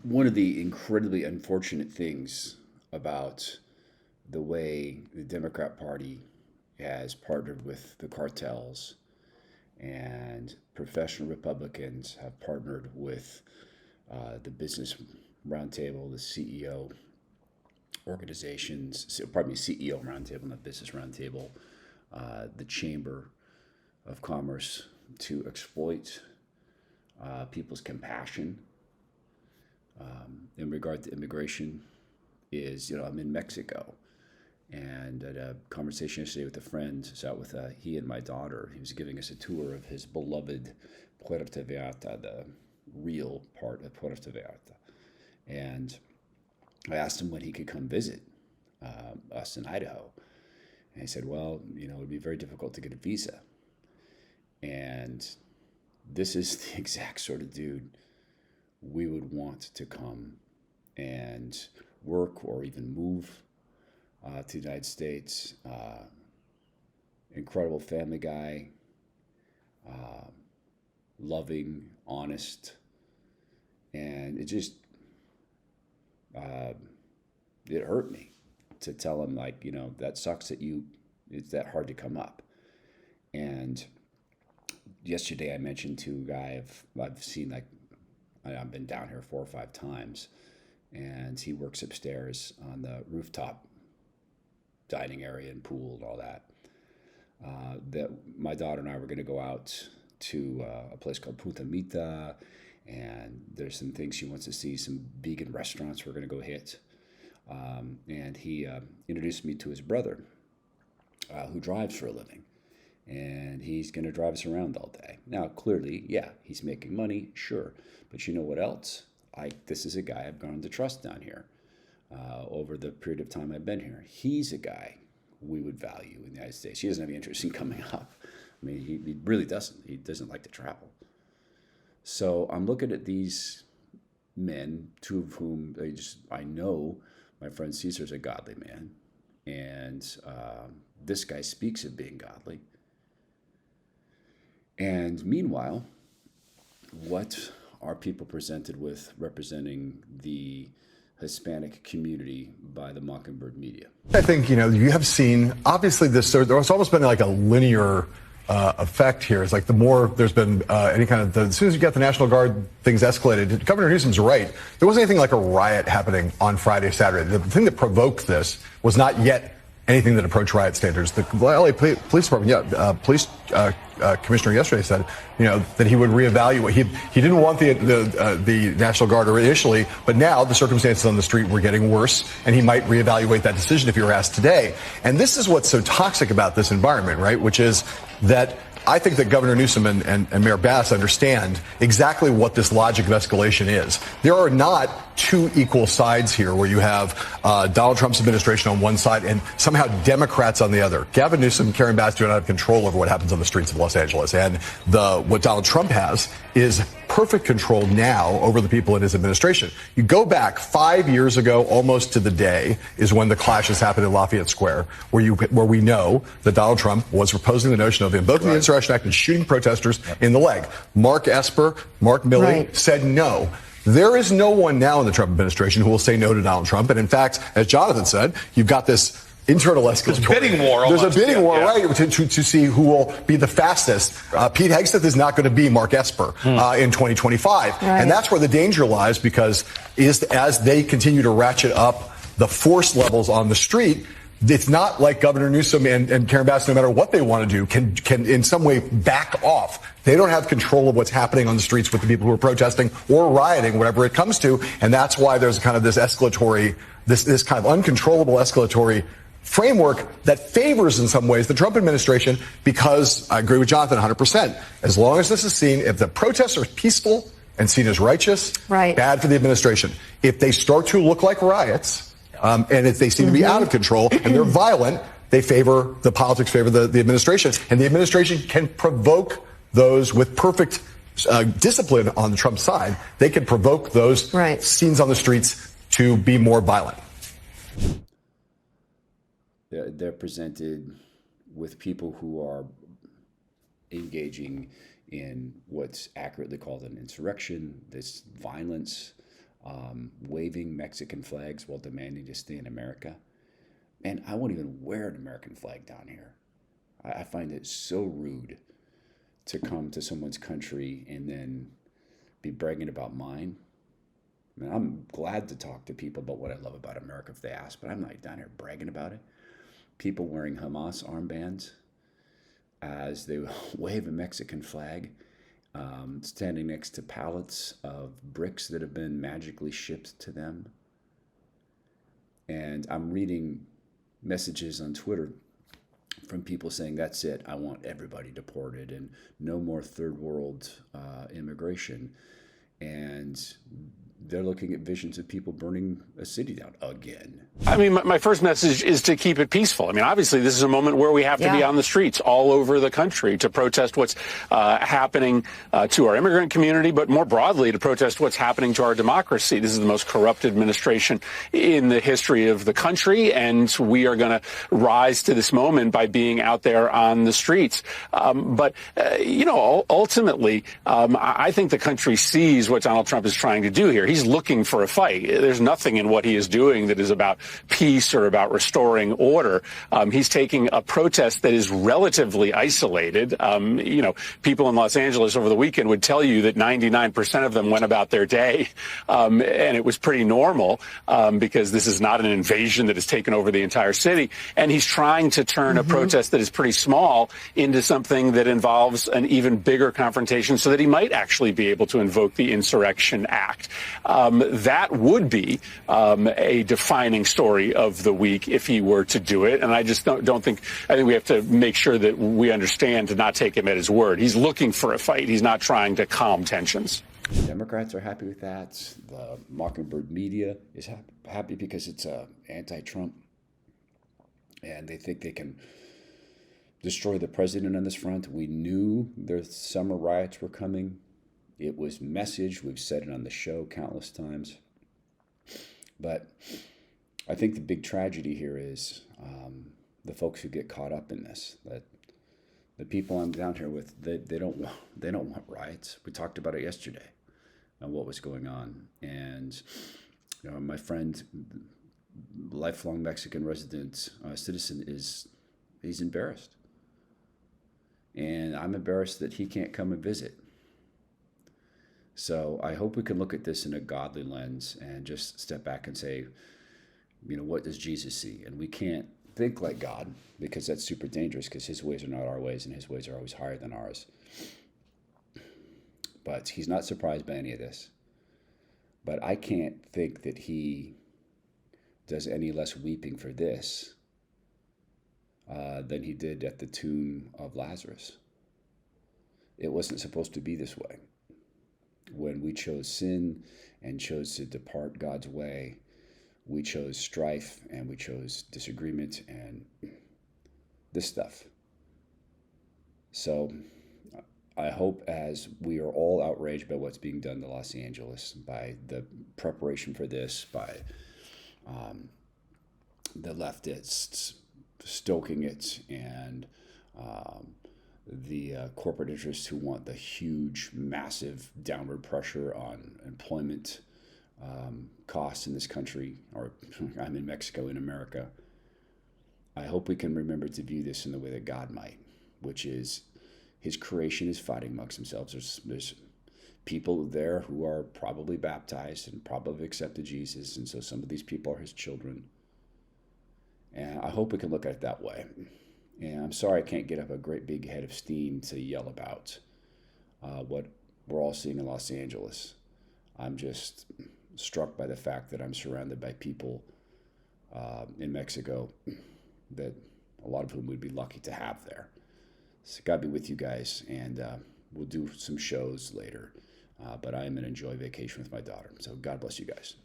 one of the incredibly unfortunate things about the way the Democrat Party has partnered with the cartels and professional Republicans have partnered with the business roundtable, the CEO organizations, pardon me, CEO roundtable, not business roundtable, the Chamber of Commerce to exploit people's compassion in regard to immigration is, I'm in Mexico and at a conversation yesterday with a friend, sat with he and my daughter. He was giving us a tour of his beloved Puerto Vallarta, the real part of Puerto Vallarta. And I asked him when he could come visit us in Idaho. And he said, well, it would be very difficult to get a visa. And this is the exact sort of dude we would want to come and work or even move to the United States. Incredible family guy, loving, honest, and it just, it hurt me to tell him, like, that sucks that it's that hard to come up. And yesterday I mentioned to a guy I've seen, like, I've been down here 4 or 5 times, and he works upstairs on the rooftop dining area and pool and all that. That my daughter and I were going to go out to a place called Punta Mita, and there's some things she wants to see, some vegan restaurants we're going to go hit. And he introduced me to his brother, who drives for a living. And he's going to drive us around all day. Now, clearly, yeah, he's making money, sure. But you know what else? This is a guy I've grown to trust down here over the period of time I've been here. He's a guy we would value in the United States. He doesn't have any interest in coming up. I mean, he really doesn't. He doesn't like to travel. So I'm looking at these men, 2 of whom I know. My friend Caesar's a godly man. And this guy speaks of being godly. And meanwhile, what are people presented with representing the Hispanic community by the Mockingbird media? I think, you have seen, obviously, there's almost been like a linear effect here. It's like the more there's been any kind of, as soon as you get the National Guard, things escalated. Governor Newsom's right. There wasn't anything like a riot happening on Friday, Saturday. The thing that provoked this was not yet anything that approached riot standards. The LA Police Department, police commissioner yesterday said, that he would reevaluate. He didn't want the National Guard initially, but now the circumstances on the street were getting worse, and he might reevaluate that decision if he were asked today. And this is what's so toxic about this environment, right? Which is that I think that Governor Newsom and Mayor Bass understand exactly what this logic of escalation is. There are not 2 equal sides here where you have Donald Trump's administration on one side and somehow Democrats on the other. Gavin Newsom and Karen Bass do not have control over what happens on the streets of Los Angeles. And what Donald Trump has is perfect control now over the people in his administration. You go back 5 years ago, almost to the day, is when the clashes happened in Lafayette Square, where we know that Donald Trump was proposing the notion of invoking the Insurrection Act and shooting protesters in the leg. Mark Esper, Mark Milley said no. There is no one now in the Trump administration who will say no to Donald Trump. And in fact, as Jonathan said, you've got this internal escalation. There's a bidding war. There's a bidding war, right, to see who will be the fastest. Pete Hegseth is not going to be Mark Esper in 2025. Right. And that's where the danger lies, because as they continue to ratchet up the force levels on the street, it's not like Governor Newsom and Karen Bass, no matter what they want to do, can in some way back off. They don't have control of what's happening on the streets with the people who are protesting or rioting, whatever it comes to. And that's why there's kind of this escalatory, this kind of uncontrollable escalatory framework that favors in some ways the Trump administration, because I agree with Jonathan 100%. As long as this is seen, if the protests are peaceful and seen as righteous, bad for the administration. If they start to look like riots, and if they seem to be out of control and they're violent, the politics favor the administration. And the administration can provoke those with perfect discipline on the Trump side. They can provoke those scenes on the streets to be more violent. They're presented with people who are engaging in what's accurately called an insurrection, this violence, waving Mexican flags while demanding to stay in America. And I won't even wear an American flag down here. I find it so rude to come to someone's country and then be bragging about mine. I mean, I'm glad to talk to people about what I love about America if they ask, but I'm not down here bragging about it. People wearing Hamas armbands as they wave a Mexican flag, standing next to pallets of bricks that have been magically shipped to them. And I'm reading messages on Twitter from people saying, that's it, I want everybody deported and no more third world immigration. And they're looking at visions of people burning a city down again. I mean, my first message is to keep it peaceful. I mean, obviously, this is a moment where we have to be on the streets all over the country to protest what's happening to our immigrant community, but more broadly to protest what's happening to our democracy. This is the most corrupt administration in the history of the country, and we are going to rise to this moment by being out there on the streets. But ultimately, I think the country sees what Donald Trump is trying to do here. He's looking for a fight. There's nothing in what he is doing that is about peace or about restoring order. He's taking a protest that is relatively isolated. People in Los Angeles over the weekend would tell you that 99% of them went about their day, and it was pretty normal because this is not an invasion that has taken over the entire city. And he's trying to turn a protest that is pretty small into something that involves an even bigger confrontation so that he might actually be able to invoke the Insurrection Act. That would be a defining story of the week if he were to do it. And I just don't think I think we have to make sure that we understand to not take him at his word. He's looking for a fight. He's not trying to calm tensions. Democrats are happy with that. The Mockingbird media is happy because it's anti-Trump. And they think they can destroy the president on this front. We knew the summer riots were coming. It was messaged. We've said it on the show countless times. But I think the big tragedy here is the folks who get caught up in this. That the people I'm down here with, they don't want riots. We talked about it yesterday and what was going on. And my friend, lifelong Mexican resident citizen, he's embarrassed. And I'm embarrassed that he can't come and visit. So I hope we can look at this in a godly lens and just step back and say, what does Jesus see? And we can't think like God because that's super dangerous because his ways are not our ways and his ways are always higher than ours. But he's not surprised by any of this. But I can't think that he does any less weeping for this than he did at the tomb of Lazarus. It wasn't supposed to be this way. When we chose sin and chose to depart God's way, we chose strife and we chose disagreement and this stuff. So I hope as we are all outraged by what's being done to Los Angeles, by the preparation for this, by the leftists stoking it, and the corporate interests who want the huge, massive downward pressure on employment costs in this country, or I'm in Mexico, in America. I hope we can remember to view this in the way that God might, which is his creation is fighting amongst themselves. There's people there who are probably baptized and probably accepted Jesus, and so some of these people are his children. And I hope we can look at it that way. And I'm sorry I can't get up a great big head of steam to yell about what we're all seeing in Los Angeles. I'm just struck by the fact that I'm surrounded by people in Mexico that a lot of whom we'd be lucky to have there. So God be with you guys, and we'll do some shows later. But I am going to enjoy vacation with my daughter. So God bless you guys.